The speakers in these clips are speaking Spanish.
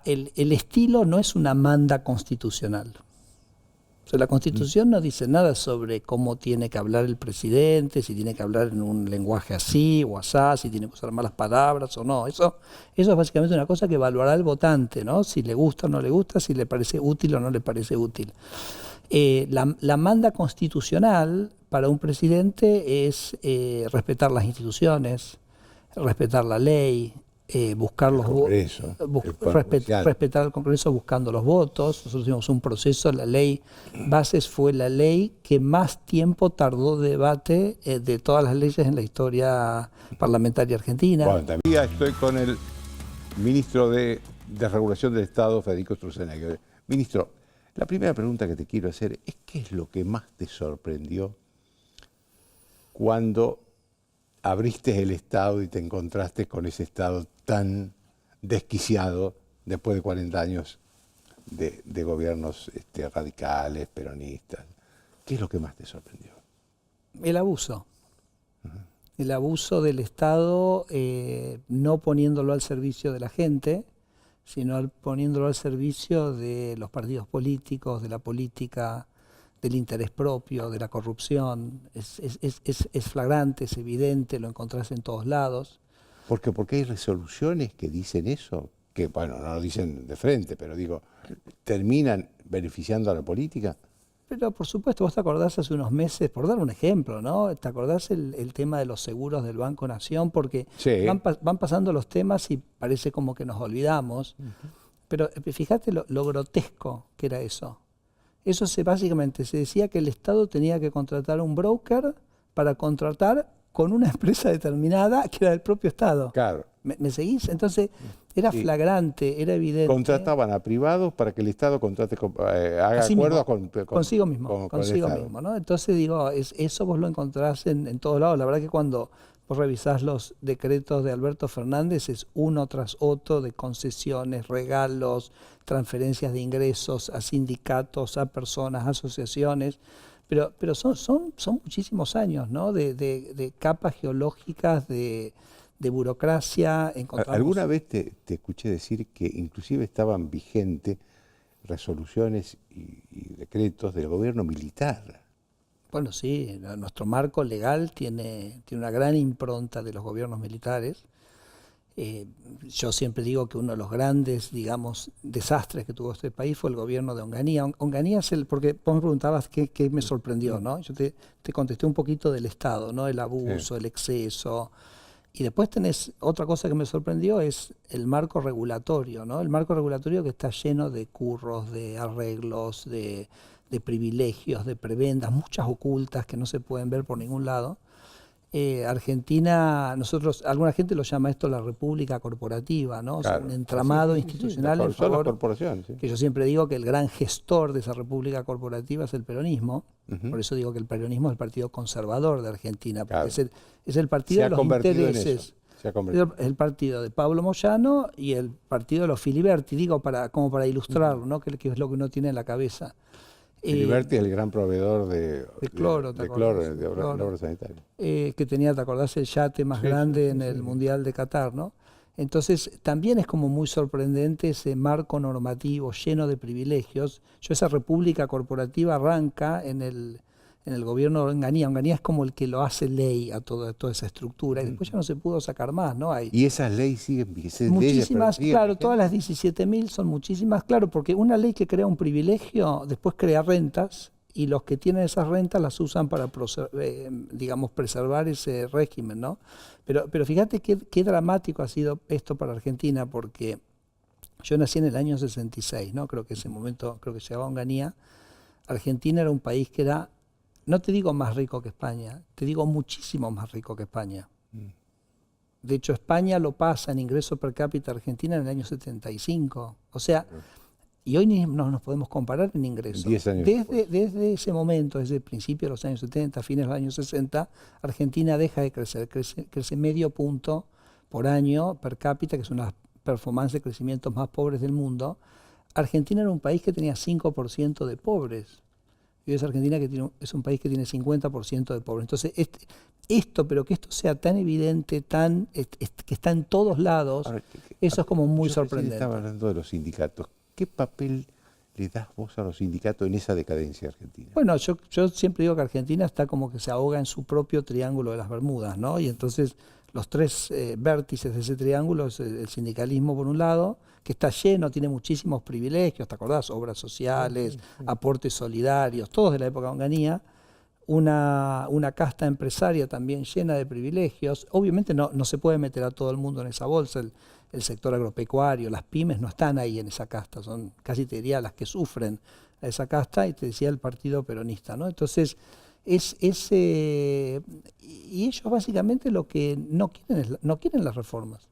el estilo no es una manda constitucional. O sea, la Constitución no dice nada sobre cómo tiene que hablar el presidente, si tiene que hablar en un lenguaje así o asá, si tiene que usar malas palabras o no. Eso es básicamente una cosa que evaluará el votante, ¿no? Si le gusta o no le gusta, si le parece útil o no le parece útil. La manda constitucional para un presidente es respetar las instituciones, respetar la ley, buscar los respetar el Congreso buscando los votos. Nosotros tuvimos un proceso, la ley Bases fue la ley que más tiempo tardó debate de todas las leyes en la historia parlamentaria argentina. Bueno, también estoy con el ministro de Regulación del Estado, Federico Sturzenegger. Ministro, la primera pregunta que te quiero hacer es ¿qué es lo que más te sorprendió cuando abriste el Estado y te encontraste con ese Estado tan desquiciado después de 40 años de gobiernos radicales, peronistas? ¿Qué es lo que más te sorprendió? El abuso. El abuso del Estado, no poniéndolo al servicio de la gente, sino poniéndolo al servicio de los partidos políticos, de la política, del interés propio, de la corrupción. Es flagrante, es evidente, lo encontrás en todos lados. Porque hay resoluciones que dicen eso, que bueno, no lo dicen de frente, pero digo, terminan beneficiando a la política. Pero por supuesto, vos te acordás hace unos meses, por dar un ejemplo, ¿no? ¿Te acordás el tema de los seguros del Banco Nación? Porque sí, van pasando los temas y parece como que nos olvidamos. Pero fíjate lo grotesco que era eso. Eso básicamente se decía que el Estado tenía que contratar un broker para contratar con una empresa determinada que era del propio Estado. Claro. ¿Me seguís? Entonces era flagrante, era evidente. Contrataban a privados para que el Estado contrate, haga acuerdos consigo mismo, ¿no? Entonces digo, eso vos lo encontrás en todos lados. La verdad que cuando vos revisás los decretos de Alberto Fernández es uno tras otro de concesiones, regalos, transferencias de ingresos a sindicatos, a personas, a asociaciones. Pero son muchísimos años, ¿no? de capas geológicas, de burocracia. ¿Alguna vez te escuché decir que inclusive estaban vigentes resoluciones y decretos del gobierno militar? Bueno, sí, nuestro marco legal tiene una gran impronta de los gobiernos militares. Yo siempre digo que uno de los grandes, digamos, desastres que tuvo este país fue el gobierno de Onganía. Onganía es porque vos me preguntabas qué me sorprendió, ¿no? Yo te contesté un poquito del Estado, ¿no? El abuso, el exceso. Y después tenés otra cosa que me sorprendió, es el marco regulatorio, ¿no? El marco regulatorio que está lleno de curros, de arreglos, de privilegios, de prebendas, muchas ocultas que no se pueden ver por ningún lado. Argentina, alguna gente lo llama esto la república corporativa, ¿no? Claro. O sea, un entramado institucional en favor, que yo siempre digo que el gran gestor de esa república corporativa es el peronismo. Por eso digo que el peronismo es el partido conservador de Argentina, porque es el partido de los intereses. Es el partido de Pablo Moyano y el partido de los Filiberti, digo como para ilustrarlo, ¿no? Que es lo que uno tiene en la cabeza. Filiberti es el gran proveedor de cloro, de obras sanitarias. Que tenía, ¿te acordás? El yate más grande en el Mundial de Qatar, ¿no? Entonces, también es como muy sorprendente ese marco normativo lleno de privilegios. Esa república corporativa arranca en el gobierno de Onganía. Onganía es como el que lo hace ley a toda esa estructura, y después ya no se pudo sacar más, ¿no? ¿Y esas leyes siguen vigentes? Muchísimas, claro, todas las 17.000 son muchísimas, claro, porque una ley que crea un privilegio después crea rentas, y los que tienen esas rentas las usan para, digamos, preservar ese régimen, ¿no? Pero fíjate qué dramático ha sido esto para Argentina, porque yo nací en el año 66, ¿no? Creo que ese momento, creo que llegaba Onganía. Argentina era un país que era, no te digo más rico que España, te digo muchísimo más rico que España. De hecho, España lo pasa en ingreso per cápita Argentina en el año 75. O sea, y hoy no nos podemos comparar en ingresos. 10 años desde ese momento, desde el principio de los años 70, fines de los años 60, Argentina deja de crecer, crece medio punto por año per cápita, que es una de las performances de crecimiento más pobres del mundo. Argentina era un país que tenía 5% de pobres. Y hoy es Argentina que es un país que tiene 50% de pobres. Entonces, pero que esto sea tan evidente, que está en todos lados, Ahora, eso es como muy yo recién sorprendente. estaba hablando de los sindicatos. ¿Qué papel le das vos a los sindicatos en esa decadencia argentina? Bueno, yo siempre digo que Argentina está como que se ahoga en su propio triángulo de las Bermudas, ¿no? Y entonces los tres vértices de ese triángulo es el sindicalismo por un lado, que está lleno, tiene muchísimos privilegios, ¿te acordás? Obras sociales, aportes solidarios, todos de la época de Onganía. Una casta empresaria también llena de privilegios. Obviamente no se puede meter a todo el mundo en esa bolsa. El sector agropecuario, las pymes no están ahí en esa casta, son casi te diría las que sufren a esa casta, y te decía el partido peronista, ¿no? Entonces, y ellos básicamente lo que no quieren las reformas,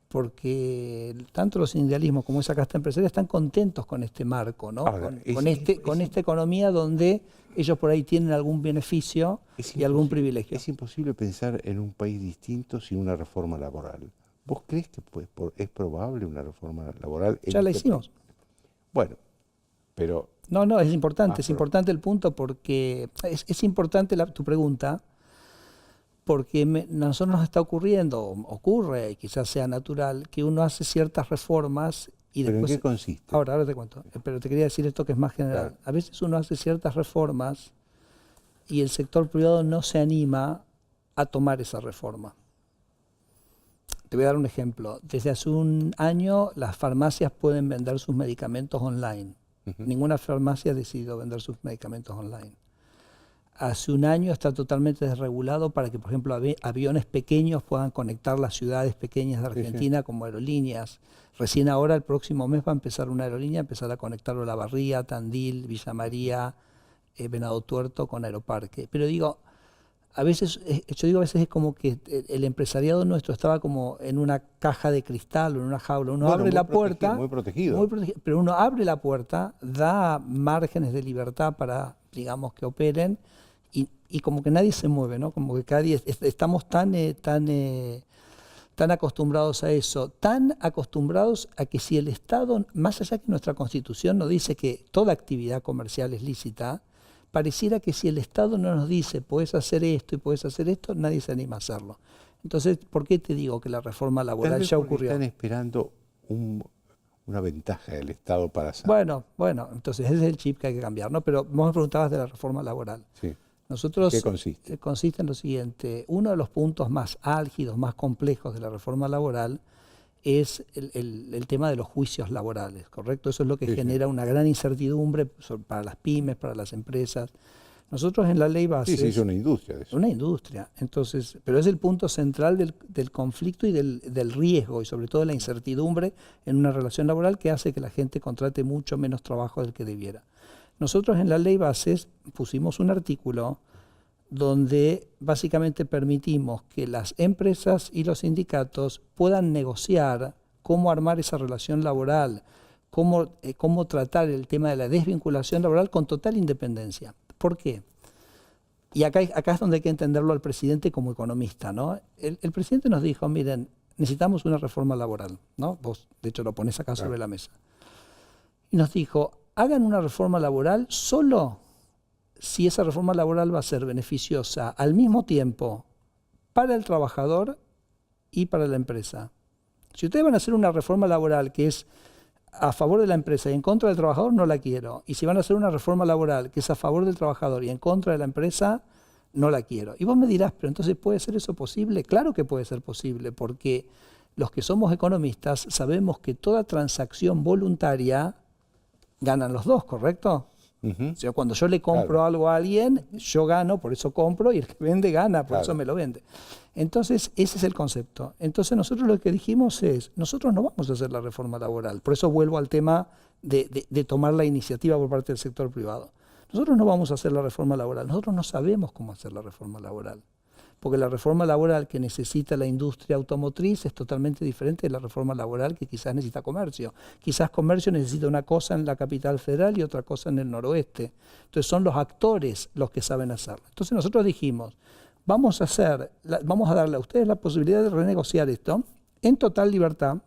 porque tanto los sindicalismos como esa casta empresaria están contentos con este marco, ¿no? Ahora, con esta economía donde ellos por ahí tienen algún beneficio y algún privilegio. Es imposible pensar en un país distinto sin una reforma laboral. ¿Vos crees que es probable una reforma laboral? Ya la hicimos. Bueno, pero... No, es importante el punto, porque es importante tu pregunta, porque a nosotros nos está ocurre, y quizás sea natural, que uno hace ciertas reformas y ¿Pero después... en qué consiste? Ahora te cuento, pero te quería decir esto que es más general. Claro. A veces uno hace ciertas reformas y el sector privado no se anima a tomar esa reforma. Te voy a dar un ejemplo. Desde hace un año las farmacias pueden vender sus medicamentos online. Ninguna farmacia ha decidido vender sus medicamentos online. Hace un año está totalmente desregulado para que, por ejemplo, aviones pequeños puedan conectar las ciudades pequeñas de Argentina como aerolíneas. Recién ahora, el próximo mes, va a empezar una aerolínea, empezar a conectarlo a La Barría, Tandil, Villa María, Venado Tuerto con Aeroparque. Pero digo, a veces es como que el empresariado nuestro estaba como en una caja de cristal o en una jaula. Uno abre la puerta, muy protegido, pero uno abre la puerta, da márgenes de libertad para, digamos, que operen, y como que nadie se mueve, ¿no? Como que cada día estamos tan acostumbrados a eso, tan acostumbrados a que si el Estado, más allá que nuestra Constitución nos dice que toda actividad comercial es lícita, pareciera que si el Estado no nos dice puedes hacer esto y puedes hacer esto, nadie se anima a hacerlo. Entonces, ¿por qué te digo que la reforma laboral ya ocurrió? Están esperando una ventaja del Estado para hacer. Bueno, entonces ese es el chip que hay que cambiar, ¿no? Pero vos me preguntabas de la reforma laboral. Sí. Nosotros, ¿Qué consiste? Consiste en lo siguiente. Uno de los puntos más álgidos, más complejos de la reforma laboral es el tema de los juicios laborales, ¿correcto? Eso es lo que genera una gran incertidumbre para las pymes, para las empresas. Nosotros en la ley base... Sí, se hizo una industria de eso. Una industria. Entonces, pero es el punto central del conflicto y del riesgo, y sobre todo la incertidumbre en una relación laboral, que hace que la gente contrate mucho menos trabajo del que debiera. Nosotros en la ley bases pusimos un artículo donde básicamente permitimos que las empresas y los sindicatos puedan negociar cómo armar esa relación laboral, cómo tratar el tema de la desvinculación laboral con total independencia. ¿Por qué? Y acá es donde hay que entenderlo al presidente como economista, ¿no? El presidente nos dijo, miren, necesitamos una reforma laboral, ¿no? Vos, de hecho, lo ponés acá sobre la mesa. Y nos dijo, hagan una reforma laboral solo si esa reforma laboral va a ser beneficiosa al mismo tiempo para el trabajador y para la empresa. Si ustedes van a hacer una reforma laboral que es a favor de la empresa y en contra del trabajador, no la quiero. Y si van a hacer una reforma laboral que es a favor del trabajador y en contra de la empresa, no la quiero. Y vos me dirás, pero entonces ¿puede ser eso posible? Claro que puede ser posible, porque los que somos economistas sabemos que toda transacción voluntaria ganan los dos, ¿correcto? O sea, cuando yo le compro algo a alguien, yo gano, por eso compro, y el que vende gana, por eso me lo vende. Entonces, ese es el concepto. Entonces, nosotros lo que dijimos es, nosotros no vamos a hacer la reforma laboral. Por eso vuelvo al tema de tomar la iniciativa por parte del sector privado. Nosotros no vamos a hacer la reforma laboral. Nosotros no sabemos cómo hacer la reforma laboral. Porque la reforma laboral que necesita la industria automotriz es totalmente diferente de la reforma laboral que quizás necesita comercio. Quizás comercio necesita una cosa en la capital federal y otra cosa en el noroeste. Entonces son los actores los que saben hacerlo. Entonces nosotros dijimos, vamos a darle a ustedes la posibilidad de renegociar esto en total libertad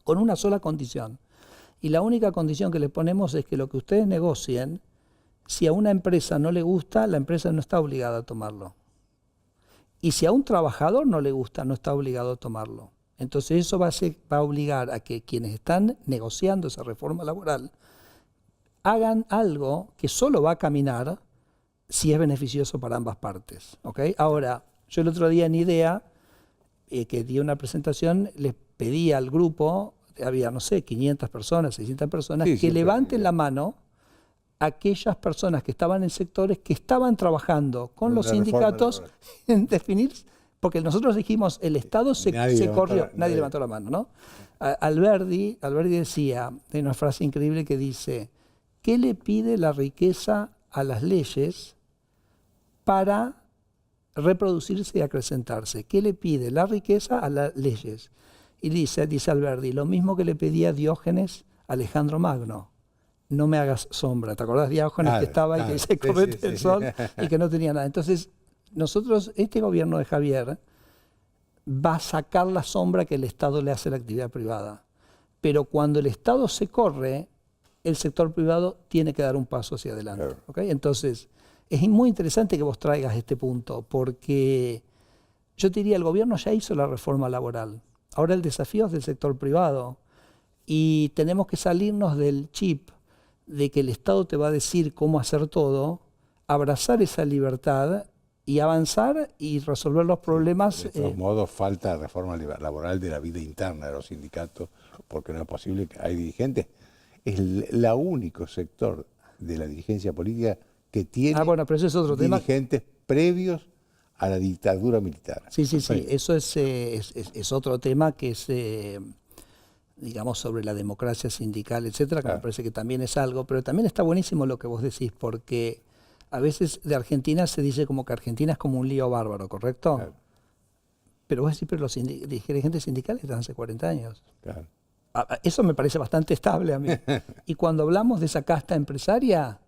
con una sola condición. Y la única condición que les ponemos es que lo que ustedes negocien si a una empresa no le gusta, la empresa no está obligada a tomarlo. Y si a un trabajador no le gusta, no está obligado a tomarlo. Entonces eso va a obligar a que quienes están negociando esa reforma laboral hagan algo que solo va a caminar si es beneficioso para ambas partes. ¿Okay? Ahora, yo el otro día en IDEA, que di una presentación, les pedí al grupo, había, no sé, 500 personas, 600 personas, que levanten la mano aquellas personas que estaban en sectores que estaban trabajando con los sindicatos en definir, porque nosotros dijimos, el Estado se corrió, nadie levantó la mano, ¿no? Alberdi decía, hay una frase increíble que dice, ¿qué le pide la riqueza a las leyes para reproducirse y acrecentarse? ¿Qué le pide la riqueza a las leyes? Y dice Alberdi, lo mismo que le pedía Diógenes a Alejandro Magno. No me hagas sombra. ¿Te acordás de Diógenes que estaba ahí, que se comete el sol y que no tenía nada? Entonces, nosotros, este gobierno de Javier va a sacar la sombra que el Estado le hace a la actividad privada. Pero cuando el Estado se corre, el sector privado tiene que dar un paso hacia adelante. Claro. ¿Okay? Entonces, es muy interesante que vos traigas este punto, porque yo te diría, el gobierno ya hizo la reforma laboral. Ahora el desafío es del sector privado y tenemos que salirnos del chip de que el Estado te va a decir cómo hacer todo, abrazar esa libertad y avanzar y resolver los problemas. De todos modos, falta reforma laboral de la vida interna de los sindicatos, porque no es posible que hay dirigentes. Es el único sector de la dirigencia política que tiene pero eso es otro dirigentes previos a la dictadura militar. Sí, eso es otro tema que es, digamos, sobre la democracia sindical, etcétera, que me parece que también es algo, pero también está buenísimo lo que vos decís, porque a veces de Argentina se dice como que Argentina es como un lío bárbaro, ¿correcto? Claro. Pero vos decís, pero los dirigentes sindicales están hace 40 años. Claro. Eso me parece bastante estable a mí. Y cuando hablamos de esa casta empresaria,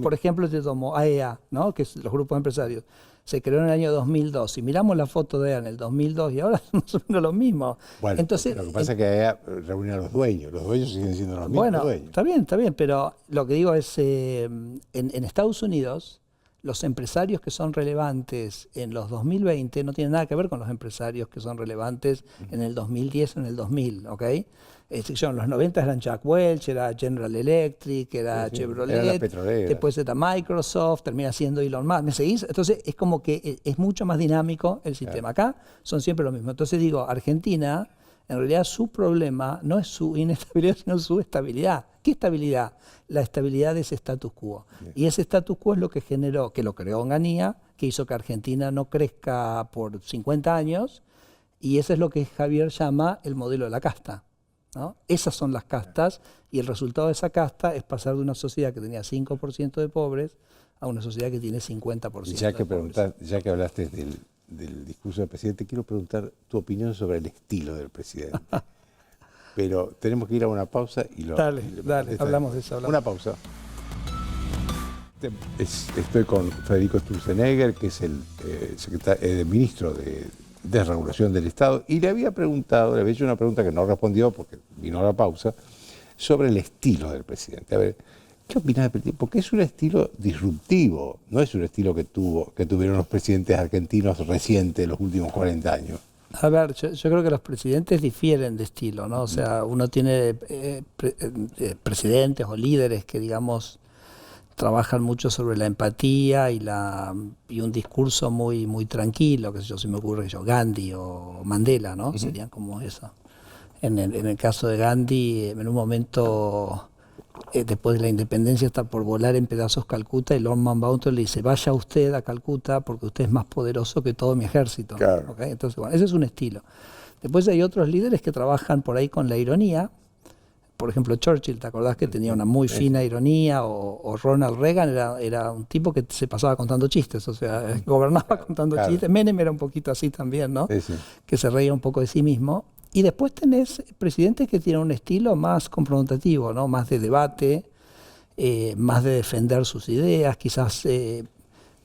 por ejemplo, te tomo AEA, ¿no? Que es los grupos empresarios, se creó en el año 2002. Si miramos la foto de AEA en el 2002 y ahora son lo mismo. Bueno, entonces, lo que pasa es que AEA reúne a los dueños siguen siendo los mismos dueños. Está bien, pero lo que digo es, en Estados Unidos, los empresarios que son relevantes en los 2020 no tienen nada que ver con los empresarios que son relevantes en el 2010 o en el 2000, ¿ok? En los 90 eran Jack Welch, era General Electric, era Chevrolet, era después era Microsoft, termina siendo Elon Musk, ¿me seguís? Entonces es como que es mucho más dinámico el sistema. Acá son siempre lo mismo. Entonces digo, Argentina, en realidad su problema no es su inestabilidad, sino su estabilidad. ¿Qué estabilidad? La estabilidad de ese status quo. Y ese status quo es lo que generó, que lo creó Onganía, que hizo que Argentina no crezca por 50 años, y eso es lo que Javier llama el modelo de la casta, ¿no? Esas son las castas, y el resultado de esa casta es pasar de una sociedad que tenía 5% de pobres a una sociedad que tiene 50% de pobres. Ya que hablaste del discurso del presidente, quiero preguntar tu opinión sobre el estilo del presidente. Pero tenemos que ir a una pausa y Dale, hablamos de eso. Una pausa. Estoy con Federico Sturzenegger, que es el ministro de Desregulación del Estado, y le había hecho una pregunta que no respondió porque vino a la pausa, sobre el estilo del presidente. A ver, ¿qué opinas del presidente? Porque es un estilo disruptivo, no es un estilo que tuvieron los presidentes argentinos recientes, los últimos 40 años. A ver, yo creo que los presidentes difieren de estilo, ¿no? O sea, uno tiene presidentes o líderes que, digamos, trabajan mucho sobre la empatía y un discurso muy, muy tranquilo, que se me ocurre Gandhi o Mandela, ¿no? Serían como eso. En el caso de Gandhi, en un momento, después de la independencia, está por volar en pedazos Calcuta, y Lord Mountbatten le dice, vaya usted a Calcuta porque usted es más poderoso que todo mi ejército. Claro. ¿Okay? Entonces, bueno, ese es un estilo. Después hay otros líderes que trabajan por ahí con la ironía. Por ejemplo, Churchill, ¿te acordás que tenía una muy fina ironía? O Ronald Reagan era un tipo que se pasaba contando chistes, o sea, gobernaba contando chistes. Menem era un poquito así también, ¿no? Sí. Que se reía un poco de sí mismo. Y después tenés presidentes que tienen un estilo más confrontativo, ¿no? Más de debate, más de defender sus ideas, quizás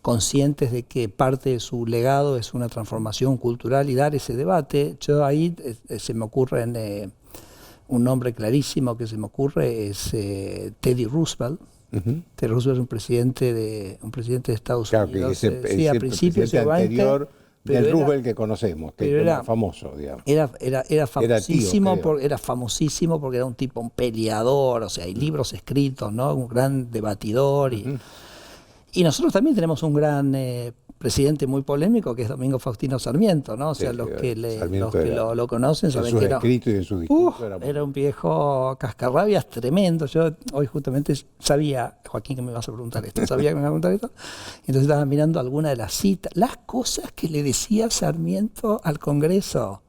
conscientes de que parte de su legado es una transformación cultural y dar ese debate. Yo ahí se me ocurre un nombre clarísimo que se me ocurre es Teddy Roosevelt, Teddy Roosevelt es un presidente de Estados Claro, Unidos. que ese, Sí, a el principios presidente del 20, anterior pero del era- Roosevelt que conocemos, que pero es era- más famoso, digamos. Era famosísimo, tío, creo. era famosísimo porque era un tipo, un peleador, o sea, hay libros escritos, ¿no? Un gran debatidor. Y nosotros también tenemos un gran presidente muy polémico que es Domingo Faustino Sarmiento, ¿no? O sea, Sí, los que, Sarmiento los que era- lo conocen En saben sus que era, escritos y en sus discursos era muy- era un viejo cascarrabias tremendo. Yo hoy justamente sabía, Joaquín, que me vas a preguntar esto, sabía que me ibas a preguntar esto. Entonces estaba mirando alguna de las citas, las cosas que le decía Sarmiento al Congreso.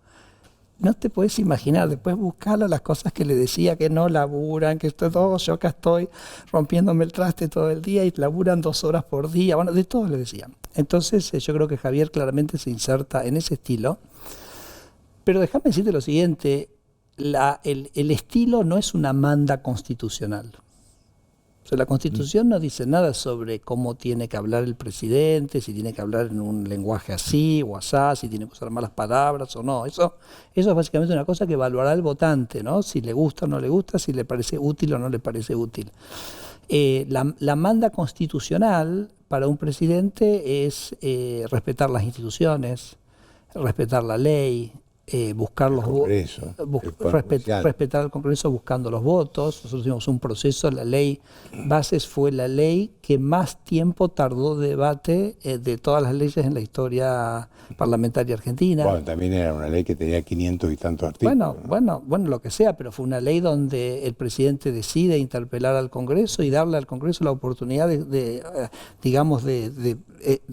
No te puedes imaginar, después buscarlo, las cosas que le decía, que no laburan, que esto todo, yo acá estoy rompiéndome el traste todo el día y laburan 2 horas por día, bueno, de todo le decían. Entonces yo creo que Javier claramente se inserta en ese estilo, pero déjame decirte lo siguiente, el estilo no es una manda constitucional. O sea, la Constitución no dice nada sobre cómo tiene que hablar el presidente, si tiene que hablar en un lenguaje así o asá, si tiene que usar malas palabras o no. Eso es básicamente una cosa que evaluará el votante, ¿no? Si le gusta o no le gusta, si le parece útil o no le parece útil. La manda constitucional para un presidente es respetar las instituciones, respetar la ley, buscar los Congreso, el Poder Judicial. respetar al Congreso buscando los votos. Nosotros tuvimos un proceso, la ley Bases fue la ley que más tiempo tardó debate de todas las leyes en la historia parlamentaria argentina. Bueno, también era una ley que tenía 500 y tantos artículos. Bueno, lo que sea, pero fue una ley donde el presidente decide interpelar al Congreso y darle al Congreso la oportunidad de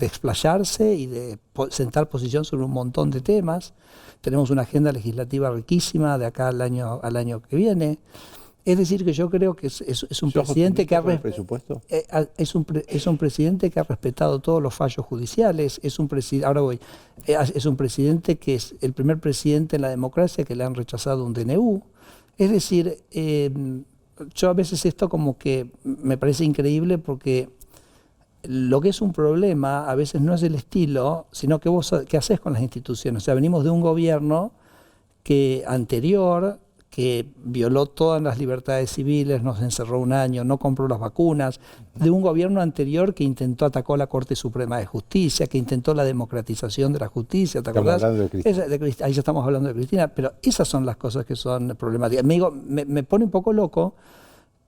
explayarse y de sentar posición sobre un montón de temas. Tenemos una agenda legislativa riquísima de acá al año que viene. Es decir, que yo creo que es un presidente que el presupuesto. es un presidente que ha respetado todos los fallos judiciales. Es un presidente que es el primer presidente en la democracia que le han rechazado un DNU. Es decir, yo a veces esto como que me parece increíble porque lo que es un problema a veces no es el estilo, sino que vos qué haces con las instituciones. O sea, venimos de un gobierno anterior que violó todas las libertades civiles, nos encerró 1 año, no compró las vacunas, de un gobierno anterior que atacó la Corte Suprema de Justicia, que intentó la democratización de la justicia, ¿te acordás? Estamos hablando de Cristina. Ahí ya estamos hablando de Cristina, pero esas son las cosas que son problemáticas. Me pone un poco loco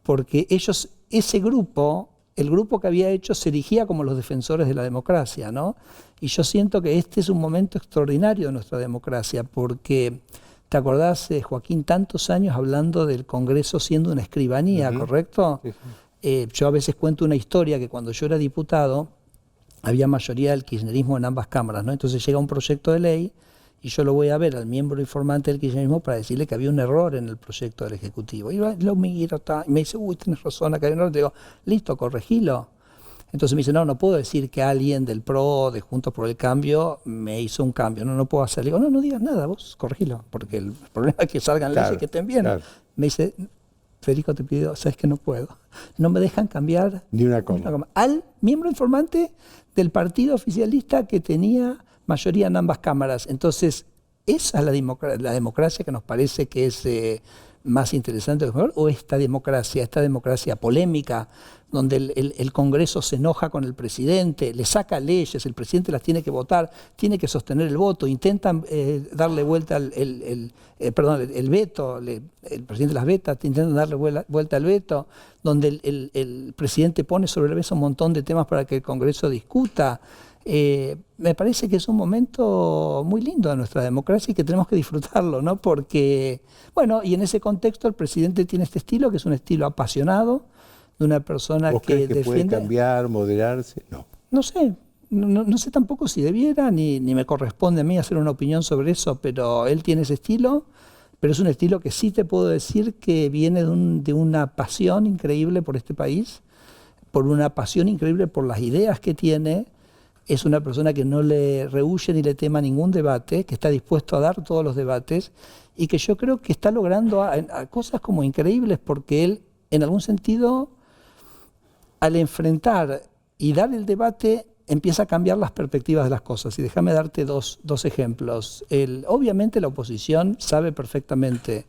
porque ese grupo, el grupo que había hecho se erigía como los defensores de la democracia, ¿no? Y yo siento que este es un momento extraordinario de nuestra democracia, porque, ¿te acordás, Joaquín, tantos años hablando del Congreso siendo una escribanía, ¿correcto? Sí, sí. Yo a veces cuento una historia que cuando yo era diputado había mayoría del kirchnerismo en ambas cámaras, ¿no? Entonces llega un proyecto de ley y yo lo voy a ver al miembro informante del kirchnerismo para decirle que había un error en el proyecto del Ejecutivo. Y lo miro y me dice, uy, tenés razón, acá hay un error. Te digo, listo, corregilo. Entonces me dice, no puedo decir que alguien del PRO, de Juntos por el Cambio, me hizo un cambio. No puedo hacer. Le digo, no digas nada, vos corregilo, porque el problema es que salgan leyes que estén bien. Claro. Me dice, Federico, te pido, sabes que no puedo. No me dejan cambiar Ni una coma. al miembro informante del partido oficialista que tenía mayoría en ambas cámaras. Entonces, ¿esa es la democracia que nos parece que es más interesante o mejor? ¿O esta democracia polémica, donde el Congreso se enoja con el presidente, le saca leyes, el presidente las tiene que votar, tiene que sostener el voto, intentan darle vuelta el veto, el presidente las veta, intentan darle vuelta al veto, donde el presidente pone sobre la mesa un montón de temas para que el Congreso discuta? Me parece que es un momento muy lindo de nuestra democracia y que tenemos que disfrutarlo, ¿no? Porque, bueno, y en ese contexto el presidente tiene este estilo, que es un estilo apasionado, de una persona ¿Vos que crees que defiende... puede cambiar, moderarse? No. No sé, no sé tampoco si debiera, ni me corresponde a mí hacer una opinión sobre eso, pero él tiene ese estilo, pero es un estilo que sí te puedo decir que viene de una pasión increíble por este país, por una pasión increíble por las ideas que tiene. Es una persona que no le rehúye ni le tema ningún debate, que está dispuesto a dar todos los debates y que yo creo que está logrando a cosas como increíbles, porque él, en algún sentido, al enfrentar y dar el debate, empieza a cambiar las perspectivas de las cosas. Y déjame darte dos ejemplos. Obviamente la oposición sabe perfectamente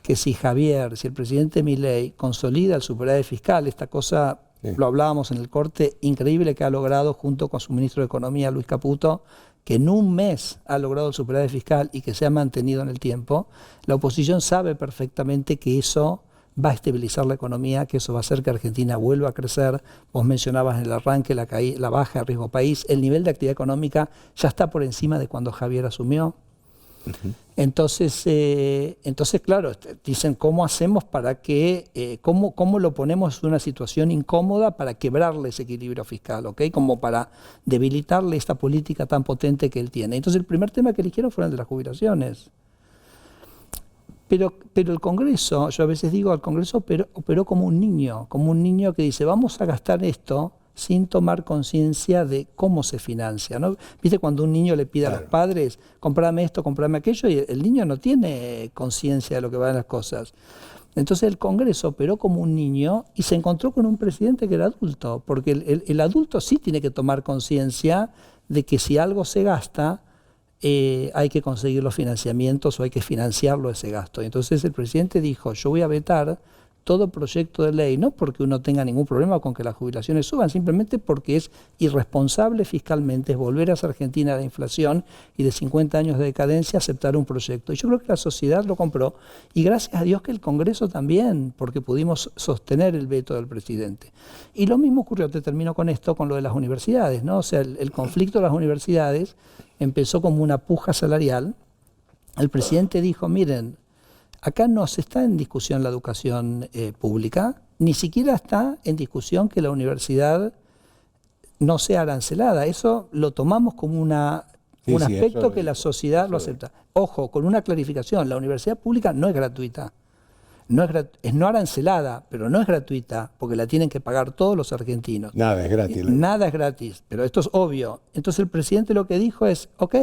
que si el presidente Milei consolida el superávit fiscal, esta cosa, lo hablábamos en el corte, increíble que ha logrado junto con su ministro de Economía, Luis Caputo, que en un mes ha logrado el superávit fiscal y que se ha mantenido en el tiempo, la oposición sabe perfectamente que eso va a estabilizar la economía, que eso va a hacer que Argentina vuelva a crecer. Vos mencionabas en el arranque la baja de riesgo país, el nivel de actividad económica ya está por encima de cuando Javier asumió. Entonces, claro, dicen cómo hacemos para que, cómo lo ponemos en una situación incómoda para quebrarle ese equilibrio fiscal, ¿ok? Como para debilitarle esta política tan potente que él tiene. Entonces el primer tema que eligieron fue el de las jubilaciones. Pero el Congreso, yo a veces digo, el Congreso operó como un niño que dice, vamos a gastar esto sin tomar conciencia de cómo se financia, ¿no? ¿Viste cuando un niño le pide a los padres, comprame esto, comprame aquello, y el niño no tiene conciencia de lo que van las cosas? Entonces el Congreso operó como un niño y se encontró con un presidente que era adulto, porque el adulto sí tiene que tomar conciencia de que si algo se gasta, hay que conseguir los financiamientos o hay que financiarlo ese gasto. Entonces el presidente dijo, yo voy a vetar todo proyecto de ley, no porque uno tenga ningún problema con que las jubilaciones suban, simplemente porque es irresponsable fiscalmente, es volver a esa Argentina de inflación y de 50 años de decadencia aceptar un proyecto. Y yo creo que la sociedad lo compró y gracias a Dios que el Congreso también, porque pudimos sostener el veto del presidente. Y lo mismo ocurrió, te termino con esto, con lo de las universidades, ¿no? O sea, el conflicto de las universidades empezó como una puja salarial. El presidente dijo, miren, acá no se está en discusión la educación pública, ni siquiera está en discusión que la universidad no sea arancelada. Eso lo tomamos como un aspecto eso, que la sociedad lo acepta. Ojo, con una clarificación, la universidad pública no es gratuita. Es no arancelada, pero no es gratuita, porque la tienen que pagar todos los argentinos. Nada es gratis. Nada es gratis, pero esto es obvio. Entonces el presidente lo que dijo es, ok,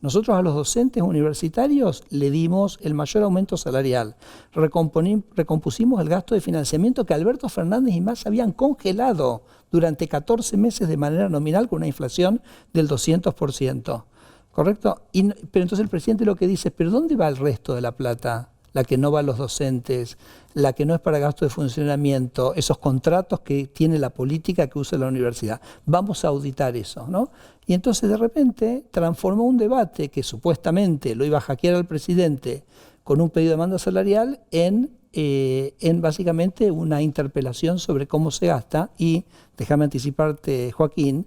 nosotros a los docentes universitarios le dimos el mayor aumento salarial, recompusimos el gasto de financiamiento que Alberto Fernández y Massa habían congelado durante 14 meses de manera nominal con una inflación del 200%, ¿correcto? Pero entonces el presidente lo que dice, ¿pero dónde va el resto de la plata? La que no va a los docentes, la que no es para gasto de funcionamiento, esos contratos que tiene la política que usa la universidad. Vamos a auditar eso, ¿no? Y entonces de repente transformó un debate que supuestamente lo iba a hackear al presidente con un pedido de demanda salarial en básicamente una interpelación sobre cómo se gasta. Y déjame anticiparte, Joaquín,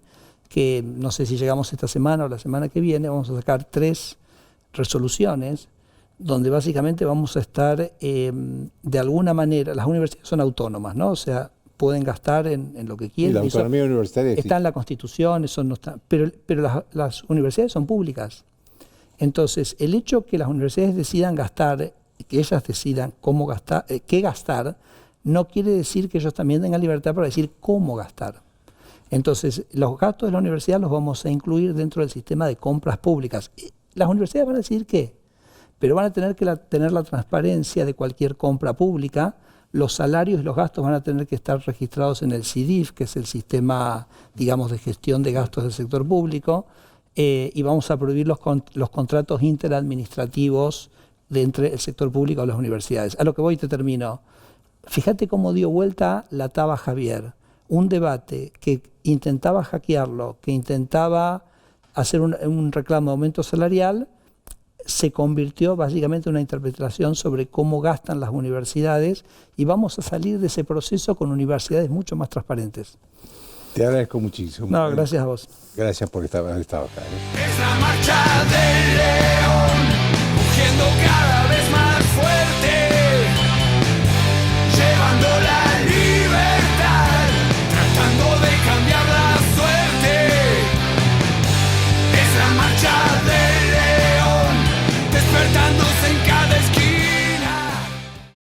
que no sé si llegamos esta semana o la semana que viene, vamos a sacar 3 resoluciones donde básicamente vamos a estar, de alguna manera, las universidades son autónomas, ¿no? O sea, pueden gastar en lo que quieran. Y la autonomía universitaria está en la Constitución, eso no está, pero las universidades son públicas. Entonces, el hecho que las universidades decidan gastar, que ellas decidan cómo gastar, qué gastar, no quiere decir que ellos también tengan libertad para decir cómo gastar. Entonces, los gastos de la universidad los vamos a incluir dentro del sistema de compras públicas. Las universidades van a decidir qué, pero van a tener que tener la transparencia de cualquier compra pública. Los salarios y los gastos van a tener que estar registrados en el CIDIF, que es el sistema, digamos, de gestión de gastos del sector público, y vamos a prohibir los contratos interadministrativos entre el sector público y las universidades. A lo que voy y te termino. Fíjate cómo dio vuelta la taba Javier. Un debate que intentaba hackearlo, que intentaba hacer un reclamo de aumento salarial, se convirtió básicamente en una interpretación sobre cómo gastan las universidades y vamos a salir de ese proceso con universidades mucho más transparentes. Te agradezco muchísimo. No, gracias a vos. Gracias por haber estado acá. Es la marcha del león, rugiendo cada vez.